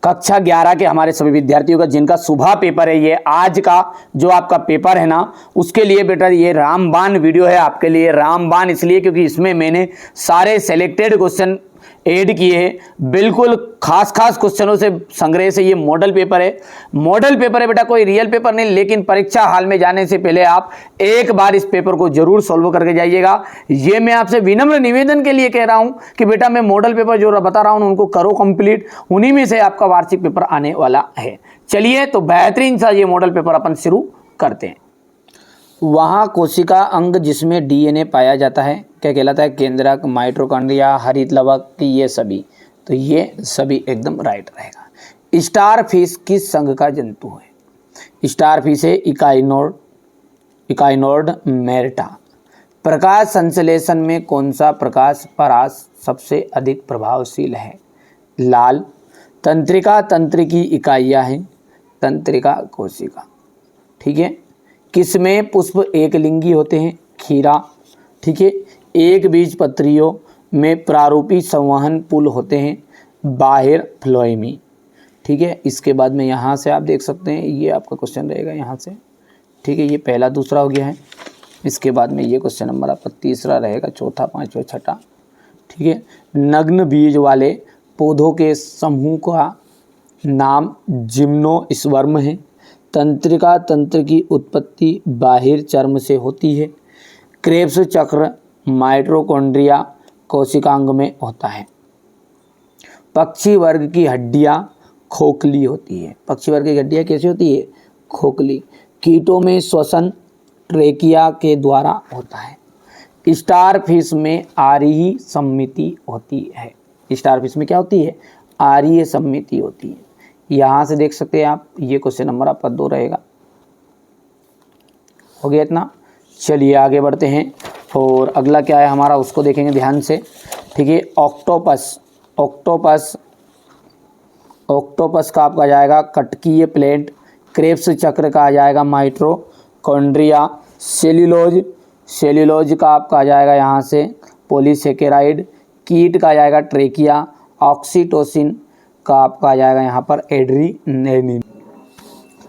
कक्षा 11 के हमारे सभी विद्यार्थियों का जिनका सुबह पेपर है, ये आज का जो आपका पेपर है ना, उसके लिए बेटा ये रामबाण वीडियो है आपके लिए। रामबाण इसलिए क्योंकि इसमें मैंने सारे सेलेक्टेड क्वेश्चन ऐड किए हैं, बिल्कुल खास क्वेश्चनों से संग्रह से। ये मॉडल पेपर है, मॉडल पेपर है बेटा, कोई रियल पेपर नहीं। लेकिन परीक्षा हाल में जाने से पहले आप एक बार इस पेपर को जरूर सॉल्व करके जाइएगा। ये मैं आपसे विनम्र निवेदन के लिए कह रहा हूं कि बेटा मैं मॉडल पेपर जो बता रहा हूं उनको करो कंप्लीट, उन्हीं में से आपका वार्षिक पेपर आने वाला है। चलिए तो बेहतरीन सा ये मॉडल पेपर अपन शुरू करते हैं। वहाँ कोशिका अंग जिसमें डीएनए पाया जाता है क्या कहलाता है? केंद्रक, माइटोकॉन्ड्रिया, हरित लवक, ये सभी। तो ये सभी एकदम राइट रहेगा। स्टार फिश किस संघ का जंतु है? स्टार फिश है इकाइनोड मेरटा। प्रकाश संश्लेषण में कौन सा प्रकाश परास सबसे अधिक प्रभावशील है? लाल। तंत्रिका तंत्र की इकाइयाँ हैं, तंत्रिका कोशिका। ठीक है। किसमें पुष्प एकलिंगी होते हैं? खीरा। ठीक है। एक बीज पत्रियों में प्रारूपी संवहन पुल होते हैं, बाहिर फ्लोएमी। ठीक है। इसके बाद में यहाँ से आप देख सकते हैं, ये आपका क्वेश्चन रहेगा यहाँ से। ठीक है। ये पहला दूसरा हो गया है। इसके बाद में ये क्वेश्चन नंबर आपका तीसरा रहेगा, चौथा, पाँचवा, छठा। ठीक है। नग्न बीज वाले पौधों के समूह का नाम जिम्नोस्पर्म है। तंत्रिका तंत्र की उत्पत्ति बाहिर चर्म से होती है। क्रेब्स चक्र माइटोकॉन्ड्रिया कोशिकांग में होता है। पक्षी वर्ग की हड्डियां खोखली होती है। पक्षी वर्ग की हड्डियां कैसी होती है? खोखली। कीटों में श्वसन ट्रेकिया के द्वारा होता है। स्टार फिश में आरीय सममिति होती है। स्टार फिश में क्या होती है? आरीय सममिति होती है। यहाँ से देख सकते हैं आप, ये क्वेश्चन नंबर आपका 2 रहेगा। हो गया इतना। चलिए आगे बढ़ते हैं और अगला क्या है हमारा उसको देखेंगे ध्यान से। ठीक है। ऑक्टोपस। ऑक्टोपस का आपका जाएगा कटकीय प्लेट। क्रेब्स चक्र का आ जाएगा माइटोकॉन्ड्रिया। सेल्यूलोज का आपका आ जाएगा यहाँ से पॉलीसेकेराइड। कीट का आ जाएगा ट्रेकिया। ऑक्सीटोसिन का आपका आ जाएगा यहाँ पर एड्रीनेलिन।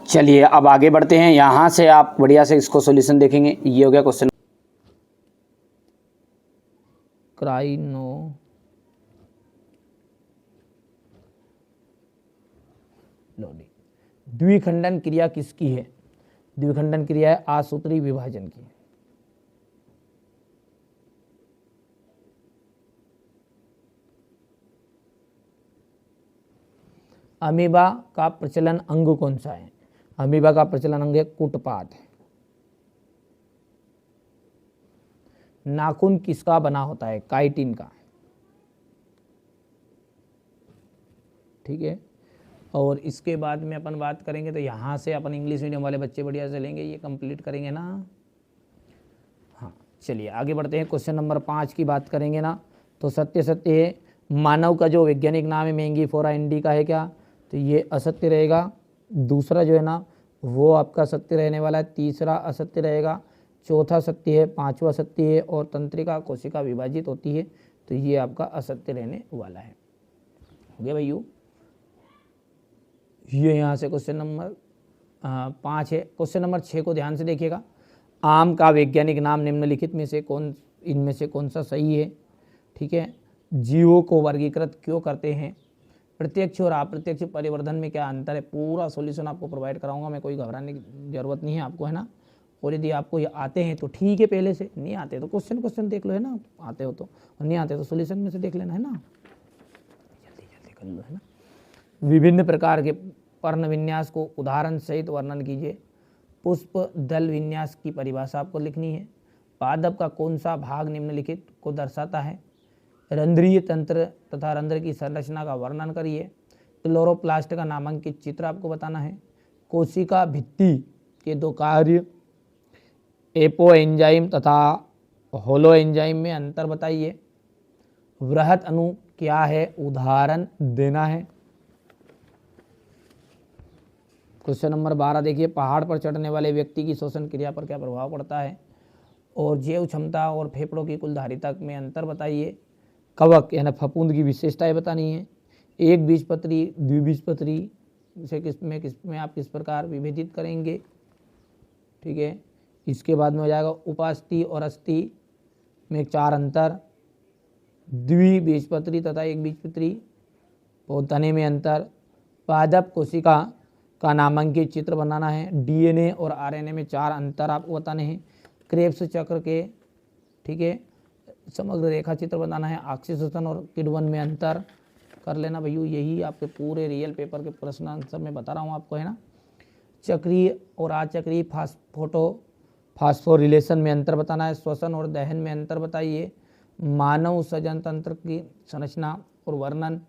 चलिए अब आगे बढ़ते हैं। यहाँ से आप बढ़िया से इसको सॉल्यूशन देखेंगे। ये हो गया क्वेश्चन। क्राइनोलोडी द्विखंडन क्रिया किसकी है? द्विखंडन क्रिया है आसूत्री विभाजन की। अमीबा का प्रचलन अंग कौन सा है? अमीबा का प्रचलन अंग है कुटपाद। नाखून किसका बना होता है? काइटिन का। ठीक है। और इसके बाद में अपन बात करेंगे तो यहाँ से अपन इंग्लिश मीडियम वाले बच्चे बढ़िया से लेंगे, ये कंप्लीट करेंगे ना। हाँ चलिए आगे बढ़ते हैं। क्वेश्चन नंबर 5 की बात करेंगे ना, तो सत्य है। मानव का जो वैज्ञानिक नाम है मैंगीफोरा इंडिका है क्या? तो ये असत्य रहेगा। दूसरा जो है ना वो आपका सत्य रहने वाला है। तीसरा असत्य रहेगा। चौथा सत्य है। पांचवा सत्य है। और तंत्रिका कोशिका विभाजित होती है, तो ये आपका असत्य रहने वाला है। हो गया भाइयों। ये यहाँ से क्वेश्चन नंबर 5 है। क्वेश्चन नंबर 6 को ध्यान से देखिएगा। आम का वैज्ञानिक नाम निम्नलिखित में से इनमें से कौन सा सही है? ठीक है। जीवों को वर्गीकृत क्यों करते हैं? प्रत्यक्ष और अप्रत्यक्ष परिवर्धन में क्या अंतर है? पूरा सॉल्यूशन आपको प्रोवाइड कराऊंगा मैं, कोई घबराने की जरूरत नहीं है आपको, है ना। और यदि आपको ये आते हैं तो ठीक है, पहले से नहीं आते तो क्वेश्चन देख लो, है ना। आते हो तो, और नहीं आते तो सॉल्यूशन में से देख लेना, है ना। जल्दी कर लो, है ना। विभिन्न प्रकार के पर्ण विन्यास को उदाहरण सहित वर्णन कीजिए। पुष्प दल विन्यास की परिभाषा आपको लिखनी है। पादप का कौन सा भाग निम्नलिखित को दर्शाता है? रंध्रीय तंत्र तथा रंध्र की संरचना का वर्णन करिए। क्लोरोप्लास्ट का नामांकित चित्र आपको बताना है। कोशिका भित्ति के 2 कार्य एपो एंजाइम तथा होलो एंजाइम में अंतर बताइए। वृहत अणु क्या है? उदाहरण देना है। क्वेश्चन नंबर 12 देखिए। पहाड़ पर चढ़ने वाले व्यक्ति की श्वसन क्रिया पर क्या प्रभाव पड़ता है? और जैव क्षमता और फेफड़ों की कुल धारिता में अंतर बताइए। कवक यानी फफूंद की विशेषताएं बतानी है। एक बीजपत्री, द्विबीजपत्री से किस में आप किस प्रकार विभेदित करेंगे, ठीक है। इसके बाद में हो जाएगा उपास्थि और अस्थि में 4 अंतर, द्विबीजपत्री तथा एक बीजपत्री और तने में अंतर, पादप कोशिका का नामांकित चित्र बनाना है, डीएनए और आरएनए में 4 अंतर आपको बताने हैं, क्रेब्स चक्र के, ठीक है, समग्र रेखा चित्र बनाना है, ऑक्सीजन और किण्वन में अंतर कर लेना भैया। यही आपके पूरे रियल पेपर के प्रश्न आंसर में बता रहा हूँ आपको, है ना। चक्रीय और अचक्रीय फास्फोरिलेशन में अंतर बताना है, श्वसन और दहन में अंतर बताइए, मानव सजन तंत्र की संरचना और वर्णन।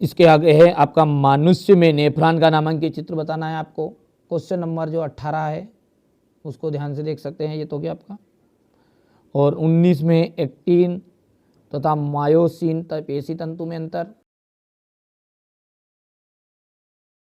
इसके आगे है आपका मनुष्य में नेफ्रॉन का नामांकित चित्र बताना है आपको। क्वेश्चन नंबर जो 18 है उसको ध्यान से देख सकते हैं, ये तो क्या आपका। और 19 में एक्टिन तथा मायोसिन पेशी तंतु में अंतर,